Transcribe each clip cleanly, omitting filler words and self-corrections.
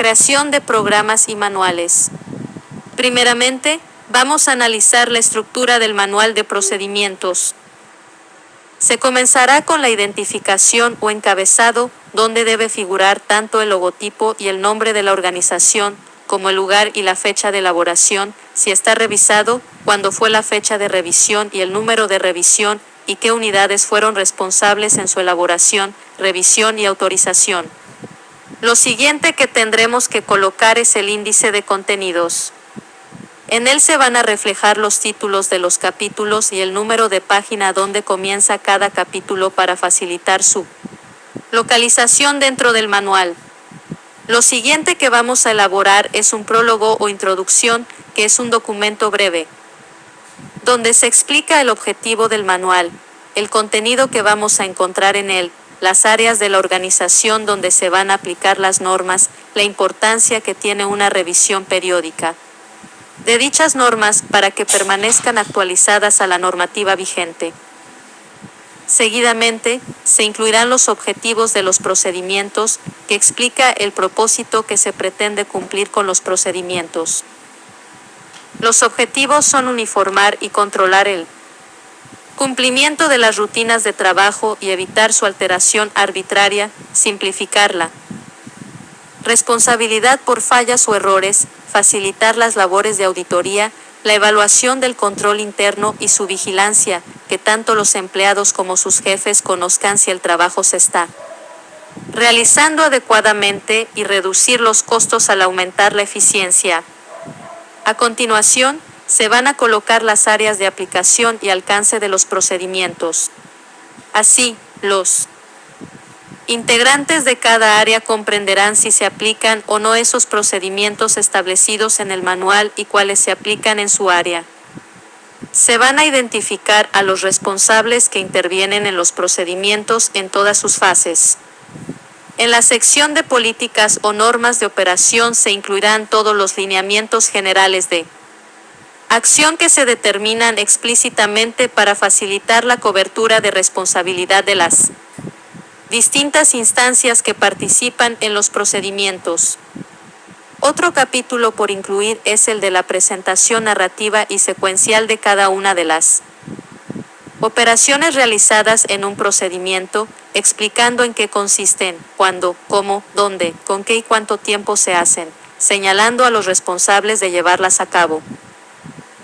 Creación de programas y manuales. Primeramente, vamos a analizar la estructura del manual de procedimientos. Se comenzará con la identificación o encabezado, donde debe figurar tanto el logotipo y el nombre de la organización, como el lugar y la fecha de elaboración, si está revisado, cuándo fue la fecha de revisión y el número de revisión, y qué unidades fueron responsables en su elaboración, revisión y autorización. Lo siguiente que tendremos que colocar es el índice de contenidos. En él se van a reflejar los títulos de los capítulos y el número de página donde comienza cada capítulo para facilitar su localización dentro del manual. Lo siguiente que vamos a elaborar es un prólogo o introducción, que es un documento breve, donde se explica el objetivo del manual, el contenido que vamos a encontrar en él, las áreas de la organización donde se van a aplicar las normas, la importancia que tiene una revisión periódica de dichas normas para que permanezcan actualizadas a la normativa vigente. Seguidamente, se incluirán los objetivos de los procedimientos, que explica el propósito que se pretende cumplir con los procedimientos. Los objetivos son uniformar y controlar el cumplimiento de las rutinas de trabajo y evitar su alteración arbitraria, simplificarla. Responsabilidad por fallas o errores, facilitar las labores de auditoría, la evaluación del control interno y su vigilancia, que tanto los empleados como sus jefes conozcan si el trabajo se está realizando adecuadamente y reducir los costos al aumentar la eficiencia. A continuación, se van a colocar las áreas de aplicación y alcance de los procedimientos. Así, los integrantes de cada área comprenderán si se aplican o no esos procedimientos establecidos en el manual y cuáles se aplican en su área. Se van a identificar a los responsables que intervienen en los procedimientos en todas sus fases. En la sección de políticas o normas de operación se incluirán todos los lineamientos generales de acción que se determinan explícitamente para facilitar la cobertura de responsabilidad de las distintas instancias que participan en los procedimientos. Otro capítulo por incluir es el de la presentación narrativa y secuencial de cada una de las operaciones realizadas en un procedimiento, explicando en qué consisten, cuándo, cómo, dónde, con qué y cuánto tiempo se hacen, señalando a los responsables de llevarlas a cabo.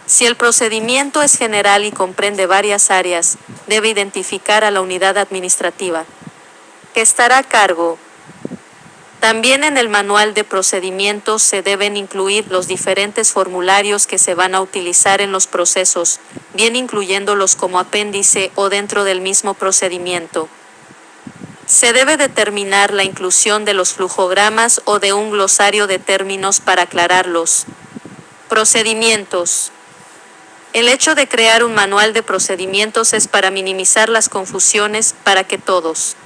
Si el procedimiento es general y comprende varias áreas, debe identificar a la unidad administrativa que estará a cargo. También en el manual de procedimientos se deben incluir los diferentes formularios que se van a utilizar en los procesos, bien incluyéndolos como apéndice o dentro del mismo procedimiento. Se debe determinar la inclusión de los flujogramas o de un glosario de términos para aclarar los procedimientos. El hecho de crear un manual de procedimientos es para minimizar las confusiones, para que todos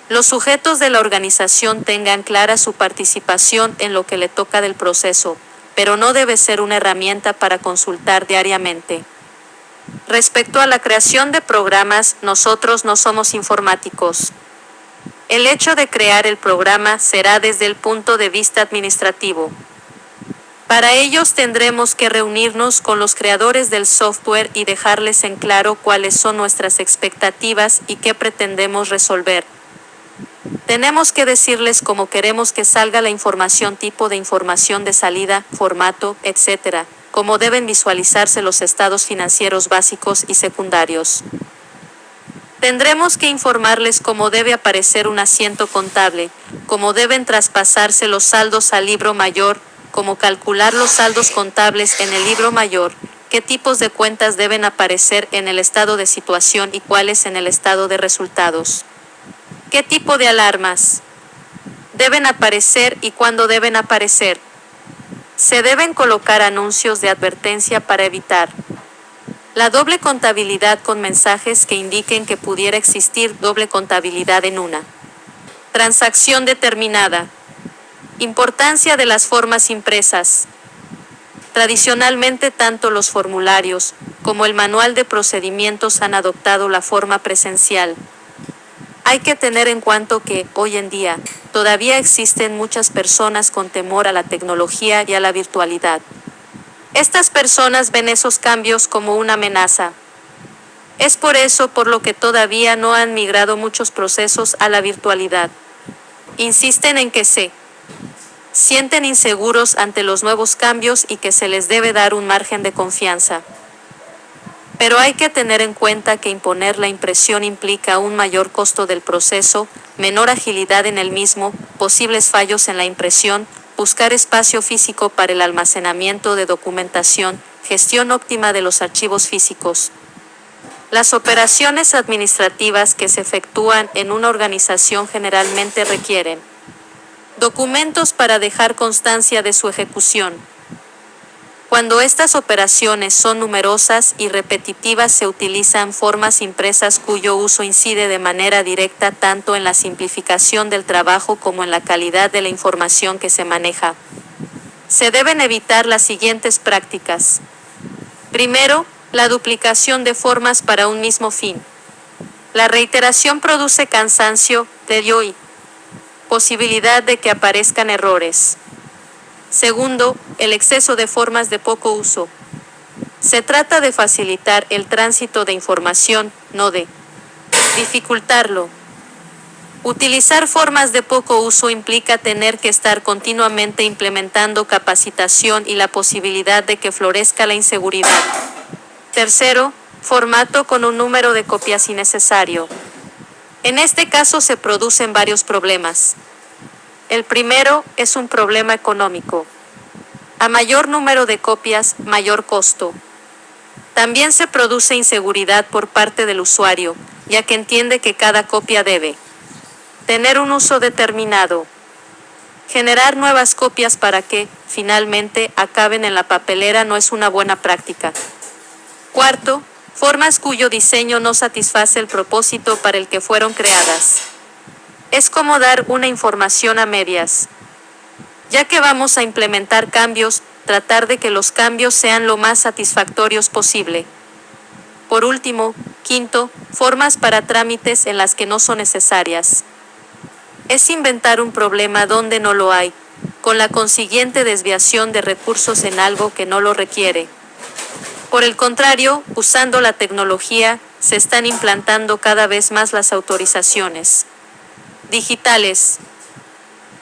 los sujetos de la organización tengan clara su participación en lo que le toca del proceso, pero no debe ser una herramienta para consultar diariamente. Respecto a la creación de programas, nosotros no somos informáticos. El hecho de crear el programa será desde el punto de vista administrativo. Para ellos tendremos que reunirnos con los creadores del software y dejarles en claro cuáles son nuestras expectativas y qué pretendemos resolver. Tenemos que decirles cómo queremos que salga la información, tipo de información de salida, formato, etc., cómo deben visualizarse los estados financieros básicos y secundarios. Tendremos que informarles cómo debe aparecer un asiento contable, cómo deben traspasarse los saldos al libro mayor, cómo calcular los saldos contables en el libro mayor, qué tipos de cuentas deben aparecer en el estado de situación y cuáles en el estado de resultados. ¿Qué tipo de alarmas deben aparecer y cuándo deben aparecer? Se deben colocar anuncios de advertencia para evitar la doble contabilidad con mensajes que indiquen que pudiera existir doble contabilidad en una transacción determinada. Importancia de las formas impresas. Tradicionalmente, tanto los formularios como el manual de procedimientos han adoptado la forma presencial. Hay que tener en cuenta que, hoy en día, todavía existen muchas personas con temor a la tecnología y a la virtualidad. Estas personas ven esos cambios como una amenaza. Es por eso por lo que todavía no han migrado muchos procesos a la virtualidad. Insisten en que se sienten inseguros ante los nuevos cambios y que se les debe dar un margen de confianza. Pero hay que tener en cuenta que imponer la impresión implica un mayor costo del proceso, menor agilidad en el mismo, posibles fallos en la impresión, buscar espacio físico para el almacenamiento de documentación, gestión óptima de los archivos físicos. Las operaciones administrativas que se efectúan en una organización generalmente requieren documentos para dejar constancia de su ejecución. Cuando estas operaciones son numerosas y repetitivas, se utilizan formas impresas cuyo uso incide de manera directa tanto en la simplificación del trabajo como en la calidad de la información que se maneja. Se deben evitar las siguientes prácticas. Primero, la duplicación de formas para un mismo fin. La reiteración produce cansancio, tedio y posibilidad de que aparezcan errores. Segundo, el exceso de formas de poco uso. Se trata de facilitar el tránsito de información, no de dificultarlo. Utilizar formas de poco uso implica tener que estar continuamente implementando capacitación y la posibilidad de que florezca la inseguridad. Tercero, formato con un número de copias innecesario. En este caso se producen varios problemas. El primero es un problema económico. A mayor número de copias, mayor costo. También se produce inseguridad por parte del usuario, ya que entiende que cada copia debe tener un uso determinado. Generar nuevas copias para que, finalmente, acaben en la papelera no es una buena práctica. Cuarto, formas cuyo diseño no satisface el propósito para el que fueron creadas. Es como dar una información a medias. Ya que vamos a implementar cambios, tratar de que los cambios sean lo más satisfactorios posible. Por último, quinto, formas para trámites en las que no son necesarias. Es inventar un problema donde no lo hay, con la consiguiente desviación de recursos en algo que no lo requiere. Por el contrario, usando la tecnología, se están implantando cada vez más las autorizaciones digitales.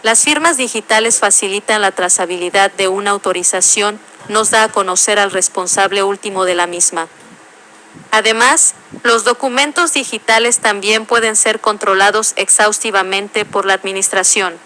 Las firmas digitales facilitan la trazabilidad de una autorización, nos da a conocer al responsable último de la misma. Además, los documentos digitales también pueden ser controlados exhaustivamente por la administración.